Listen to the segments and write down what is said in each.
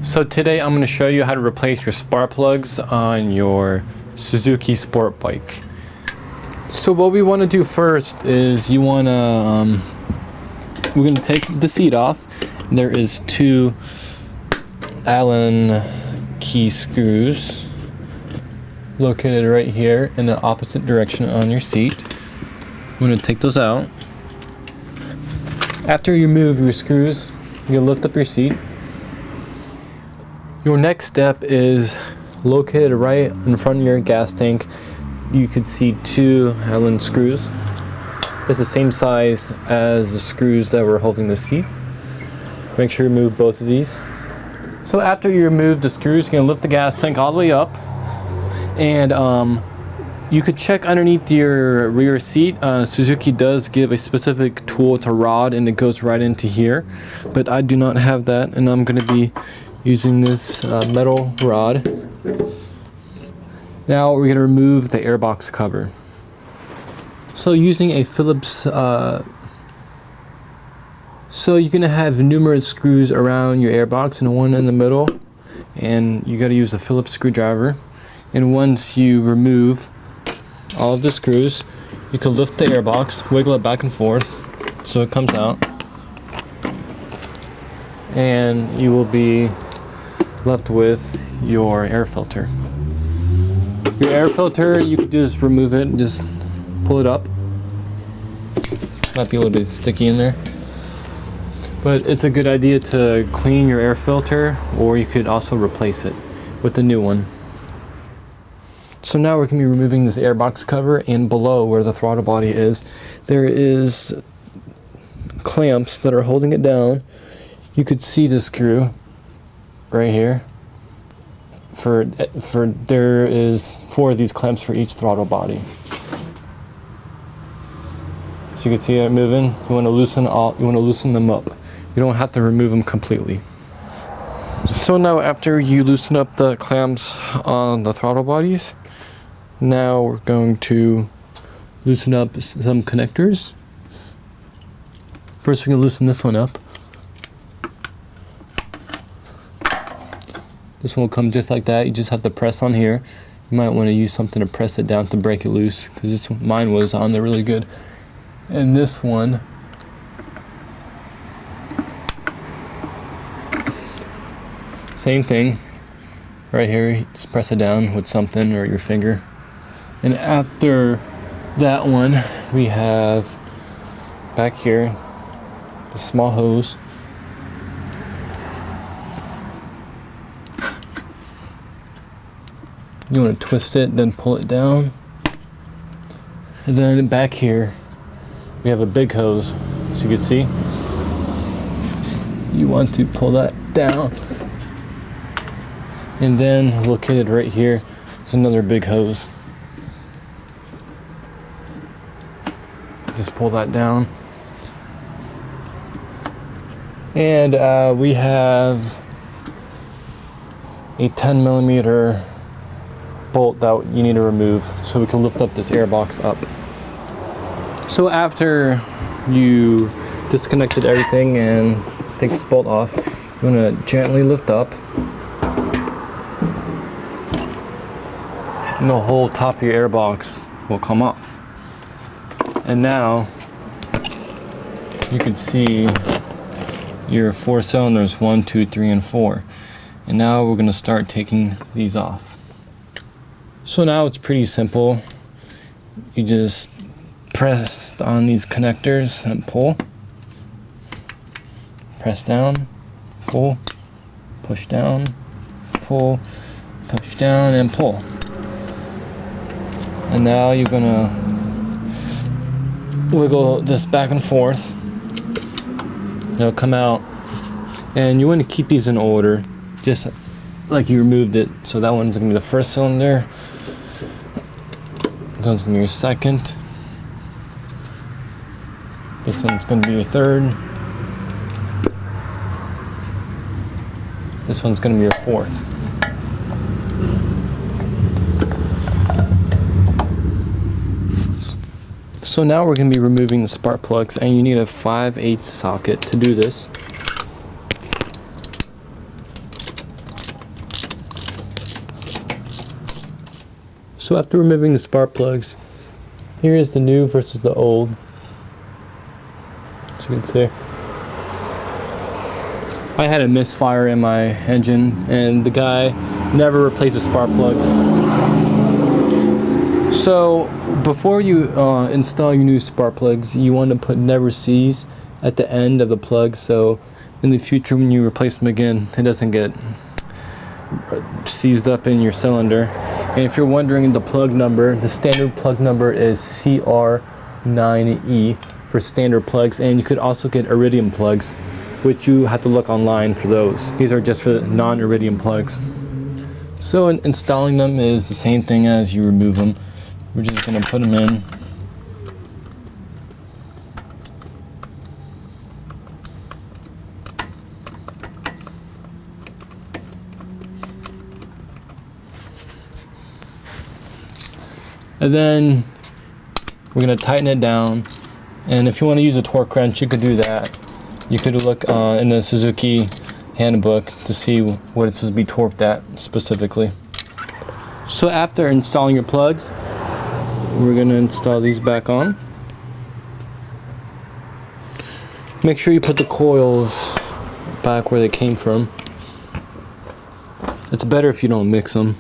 So today I'm going to show you how to replace your spark plugs on your Suzuki sport bike. So what we want to do first is we're going to take the seat off. There is 2 Allen key screws located right here in the opposite direction on your seat. I'm going to take those out. After you remove your screws, you'll lift up your seat. Your next step is located right in front of your gas tank. You could see 2 Allen screws. It's the same size as the screws that were holding the seat. Make sure you remove both of these. So after you remove the screws, you're gonna lift the gas tank all the way up, and you could check underneath your rear seat. Suzuki does give a specific tool. It's a rod, and it goes right into here, but I do not have that, and I'm going to be using this metal rod. Now we're going to remove the airbox cover. So using a Phillips, so you're going to have numerous screws around your airbox and one in the middle, and you got to use a Phillips screwdriver. And once you remove all of the screws, you can lift the airbox, wiggle it back and forth so it comes out, and you will be left with your air filter. Your air filter, you could just remove it and just pull it up. Might be a little bit sticky in there, but it's a good idea to clean your air filter, or you could also replace it with a new one. So now we're going to be removing this airbox cover, and below where the throttle body is, there is clamps that are holding it down. You could see the screw right here. There is 4 of these clamps for each throttle body. So you can see it moving. You want to loosen them up. You don't have to remove them completely. So now after you loosen up the clamps on the throttle bodies, now we're going to loosen up some connectors. First, we can loosen this one up. This one will come just like that. You just have to press on here. You might want to use something to press it down to break it loose, because mine was on there really good. And this one, same thing. Right here, you just press it down with something or your finger. And after that one, we have back here the small hose. You want to twist it, then pull it down. And then back here, we have a big hose. So you can see, you want to pull that down. And then located right here, it's another big hose. Just pull that down. And we have a 10mm bolt that you need to remove so we can lift up this airbox up. So after you disconnected everything and take this bolt off, you want to gently lift up, and the whole top of your airbox will come off. And now you can see your 4 cylinders, 1, 2, 3, and 4. And now we're going to start taking these off. So now it's pretty simple. You just press on these connectors and pull. Press down, pull, push down, pull, push down, and pull. And now you're going to wiggle this back and forth. It'll come out, and you want to keep these in order, just like you removed it. So that one's gonna be the first cylinder. That one's gonna be your second. This one's gonna be your third. This one's gonna be your fourth. So now we're going to be removing the spark plugs, and you need a 5/8 socket to do this. So after removing the spark plugs, here is the new versus the old. As you can see, I had a misfire in my engine and the guy never replaced the spark plugs. So before you install your new spark plugs, you want to put never seize at the end of the plug, so in the future when you replace them again, it doesn't get seized up in your cylinder. And if you're wondering the plug number, the standard plug number is CR9E for standard plugs, and you could also get iridium plugs, which you have to look online for those. These are just for non-iridium plugs. So installing them is the same thing as you remove them. We're just going to put them in. And then we're going to tighten it down. And if you want to use a torque wrench, you could do that. You could look in the Suzuki handbook to see what it says to be torqued at specifically. So after installing your plugs, we're going to install these back on. Make sure you put the coils back where they came from. It's better if you don't mix them.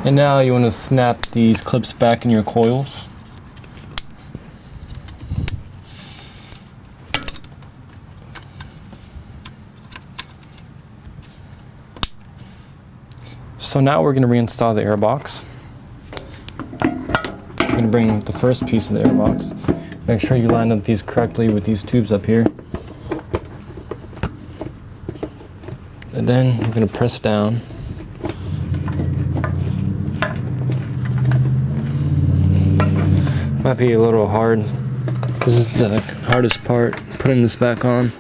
And now you want to snap these clips back in your coils. So now we're going to reinstall the airbox. I'm going to bring the first piece of the airbox. Make sure you line up these correctly with these tubes up here. And then we're going to press down. Might be a little hard. This is the hardest part, putting this back on.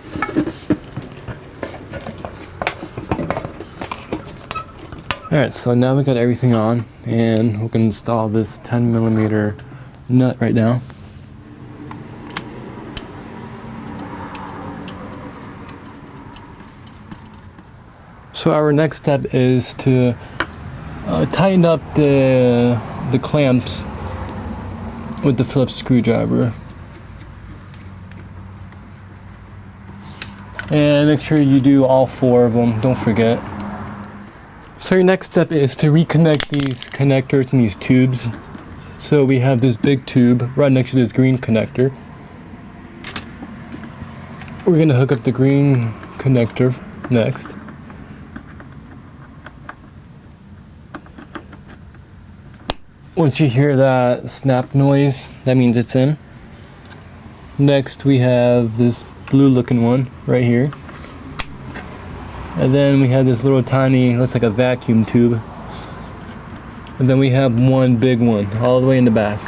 Alright, so now we got everything on, and we're going to install this 10mm nut right now. So our next step is to tighten up the clamps with the Phillips screwdriver. And make sure you do all 4 of them, don't forget. So your next step is to reconnect these connectors and these tubes. So we have this big tube right next to this green connector. We're going to hook up the green connector next. Once you hear that snap noise, that means it's in. Next we have this blue looking one right here. And then we have this little tiny, looks like a vacuum tube. And then we have one big one all the way in the back.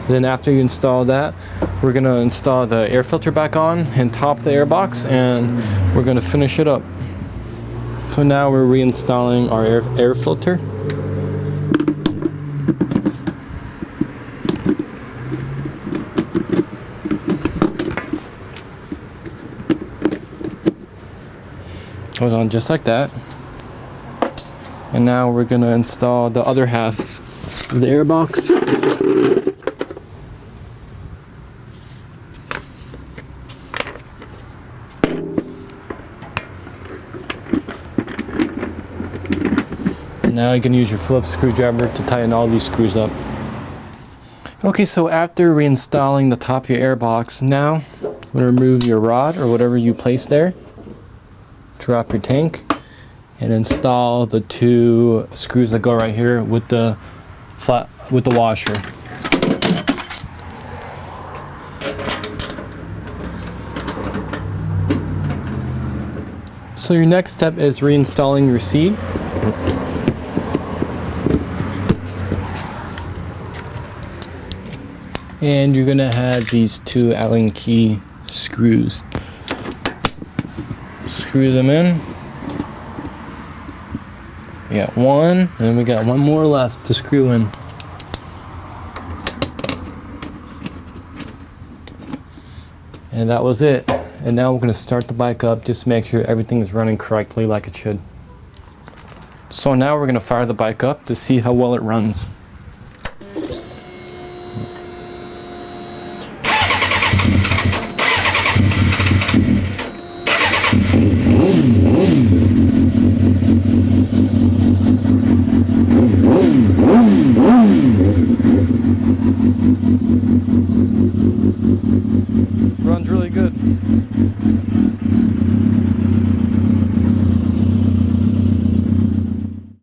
Then after you install that, we're going to install the air filter back on and top the airbox, and we're going to finish it up. So now we're reinstalling our air filter. Goes on just like that. And now we're going to install the other half of the airbox. Now you can use your Phillips screwdriver to tighten all these screws up. Okay, so after reinstalling the top of your airbox, now I'm going to remove your rod or whatever you placed there. Drop your tank and install the 2 screws that go right here with the washer. So your next step is reinstalling your seat. And you're gonna have these 2 Allen key screws. Screw them in. We got 1, and we got 1 more left to screw in. And that was it. And now we're gonna start the bike up just to make sure everything is running correctly like it should. So now we're gonna fire the bike up to see how well it runs.